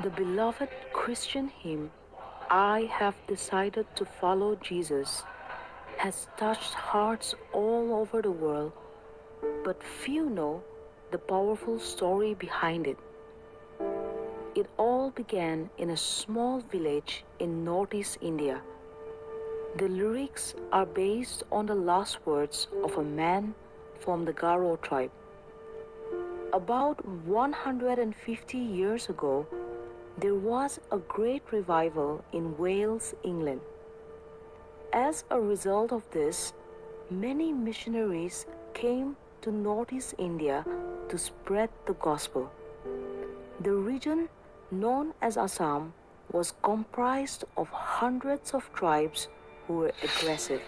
The beloved Christian hymn, I Have Decided to Follow Jesus, has touched hearts all over the world, but few know the powerful story behind it. It all began in a small village in northeast India. The lyrics are based on the last words of a man from the Garo tribe. About 150 years ago, there was a great revival in Wales, England. As a result of this, many missionaries came to northeast India to spread the gospel. The region known as Assam was comprised of hundreds of tribes who were aggressive.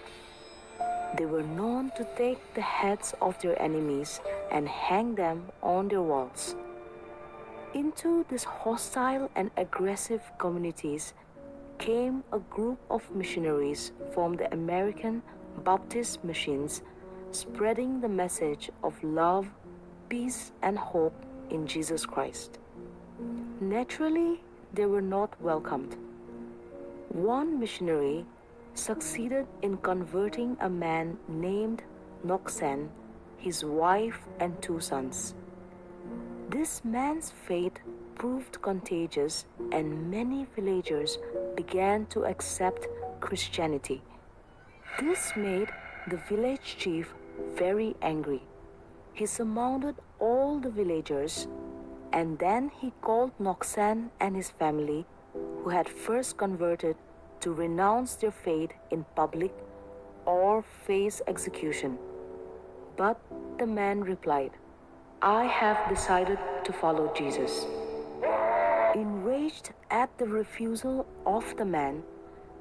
They were known to take the heads of their enemies and hang them on their walls. Into these hostile and aggressive communities came a group of missionaries from the American Baptist missions, spreading the message of love, peace, and hope in Jesus Christ. Naturally, they were not welcomed. One missionary succeeded in converting a man named Noksen, his wife, and 2 sons. This man's faith proved contagious, and many villagers began to accept Christianity. This made the village chief very angry. He summoned all the villagers, and then he called Noksen and his family, who had first converted, to renounce their faith in public or face execution. But the man replied, I have decided to follow Jesus. Enraged at the refusal of the man,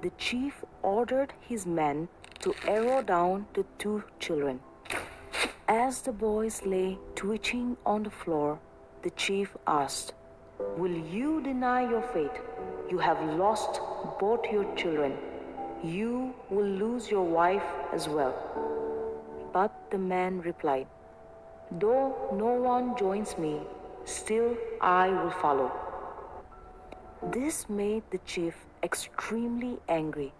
the chief ordered his men to arrow down the 2 children. As the boys lay twitching on the floor, the chief asked, Will you deny your faith? You have lost both your children. You will lose your wife as well. But the man replied, Though no one joins me, still I will follow. This made the chief extremely angry,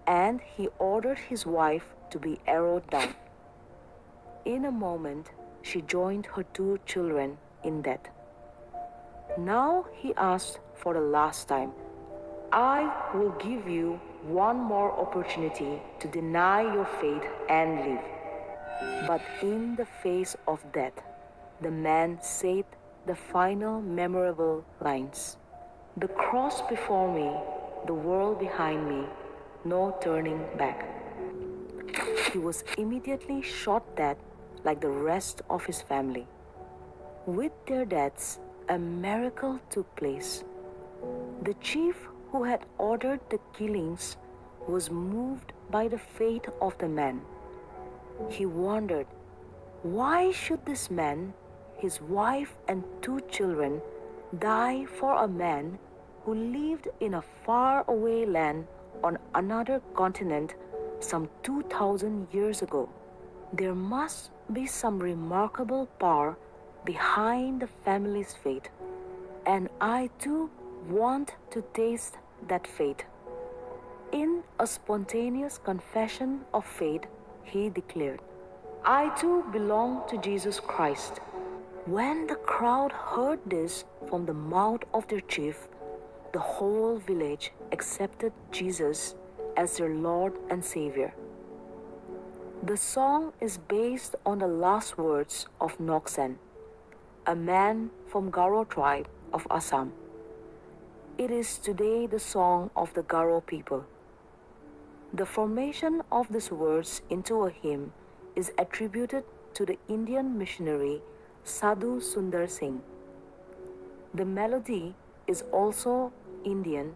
and he ordered his wife to be arrowed down. In a moment, she joined her 2 children in death. Now he asked for the last time, I will give you one more opportunity to deny your faith and live. But in the face of death, the man said the final memorable lines. The cross before me, the world behind me, no turning back. He was immediately shot dead like the rest of his family. With their deaths, a miracle took place. The chief who had ordered the killings was moved by the faith of the man. He wondered, why should this man, his wife and 2 children, die for a man who lived in a faraway land on another continent some 2,000 years ago? There must be some remarkable power behind the family's faith, and I too want to taste that faith. In a spontaneous confession of faith, he declared, I too belong to Jesus Christ. When the crowd heard this from the mouth of their chief, the whole village accepted Jesus as their Lord and Savior. The song is based on the last words of Noksen, a man from Garo tribe of Assam. It is today the song of the Garo people. The formation of these words into a hymn is attributed to the Indian missionary Sadhu Sundar Singh. The melody is also Indian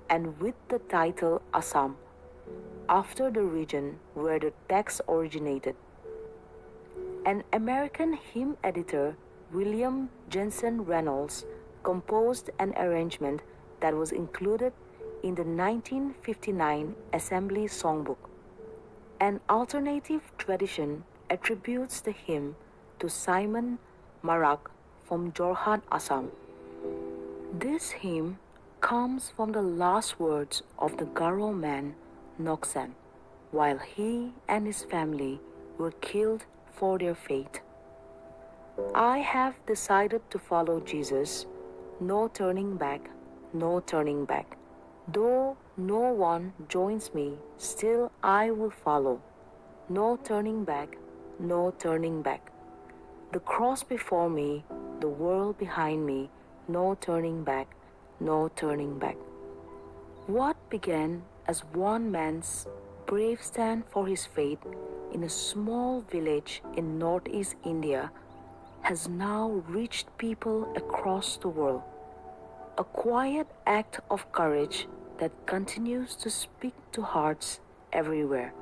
and with the title Assam, after the region where the text originated. An American hymn editor, William Jensen Reynolds, composed an arrangement that was included in the 1959 Assembly Songbook. An alternative tradition attributes the hymn to Simon Marak from Jorhat, Assam. This hymn comes from the last words of the Garo man Noksan, while he and his family were killed for their faith. I have decided to follow Jesus. No turning back, no turning back. Though no one joins me, still I will follow. No turning back, no turning back. The cross before me, the world behind me, no turning back, no turning back. What began as one man's brave stand for his faith in a small village in northeast India has now reached people across the world. A quiet act of courage that continues to speak to hearts everywhere.